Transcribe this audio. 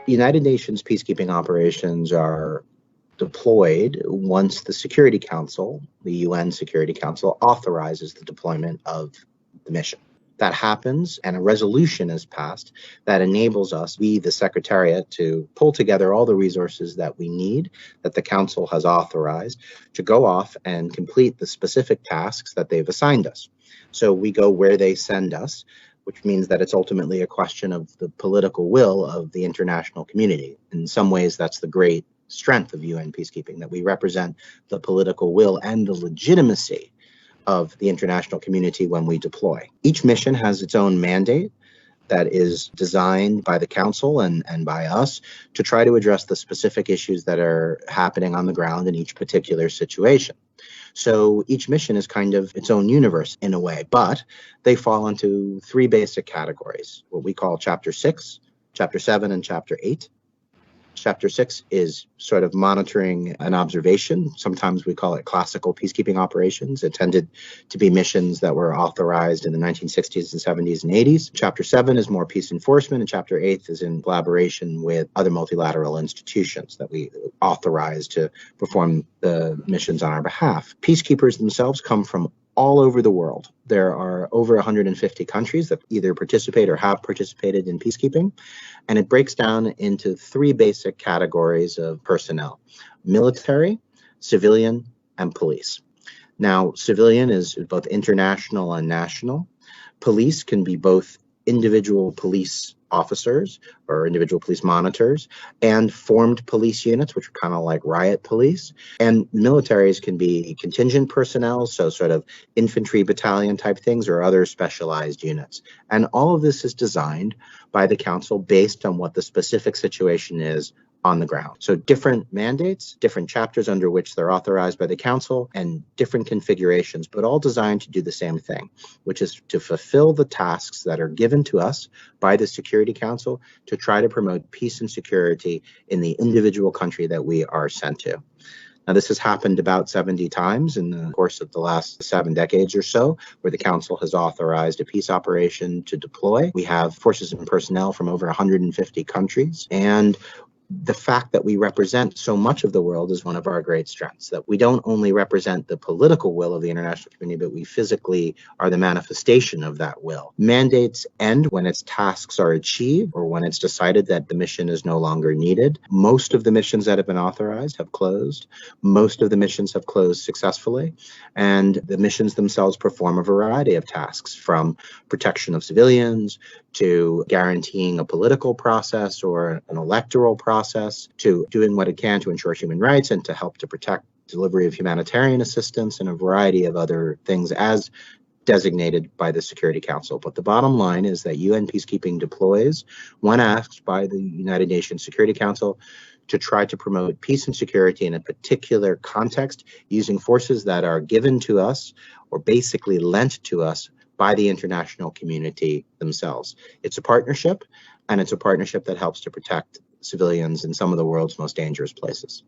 United Nations peacekeeping operations are deployed once the Security Council, the UN Security Council, authorizes the deployment of the mission. That happens, and a resolution is passed that enables us, we, the Secretariat, to pull together all the resources that we need, that the Council has authorized, to go off and complete the specific tasks that they've assigned us. So we go where they send us, which means that it's ultimately a question of the political will of the international community. In some ways, that's the great strength of UN peacekeeping, that we represent the political will and the legitimacy of the international community when we deploy. Each mission has its own mandate that is designed by the Council and by us to try to address the specific issues that are happening on the ground in each particular situation. So each mission is kind of its own universe in a way, but they fall into three basic categories, what we call Chapter 6, Chapter 7, and Chapter 8. Chapter 6 is sort of monitoring and observation. Sometimes we call it classical peacekeeping operations. It tended to be missions that were authorized in the 1960s and 70s and 80s. Chapter 7 is more peace enforcement, and Chapter 8 is in collaboration with other multilateral institutions that we authorize to perform the missions on our behalf. Peacekeepers themselves come from all over the world. There are over 150 countries that either participate or have participated in peacekeeping, and it breaks down into three basic categories of personnel: military, civilian, and police. Now, civilian is both international and national. Police can be both individual police officers or individual police monitors and formed police units, which are kind of like riot police. And militaries can be contingent personnel, so sort of infantry battalion type things or other specialized units. And all of this is designed by the Council based on what the specific situation is on the ground. So different mandates, different chapters under which they're authorized by the Council, and different configurations, but all designed to do the same thing, which is to fulfill the tasks that are given to us by the Security Council to try to promote peace and security in the individual country that we are sent to. Now, this has happened about 70 times in the course of the last 7 decades or so, where the Council has authorized a peace operation to deploy. We have forces and personnel from over 150 countries, and the fact that we represent so much of the world is one of our great strengths, that we don't only represent the political will of the international community, but we physically are the manifestation of that will. Mandates end when its tasks are achieved or when it's decided that the mission is no longer needed. Most of the missions that have been authorized have closed. Most of the missions have closed successfully, and the missions themselves perform a variety of tasks, from protection of civilians to guaranteeing a political process or an electoral process, to doing what it can to ensure human rights and to help to protect delivery of humanitarian assistance and a variety of other things as designated by the Security Council. But the bottom line is that UN peacekeeping deploys when asked by the United Nations Security Council to try to promote peace and security in a particular context using forces that are given to us or basically lent to us by the international community themselves. It's a partnership, and it's a partnership that helps to protect civilians in some of the world's most dangerous places.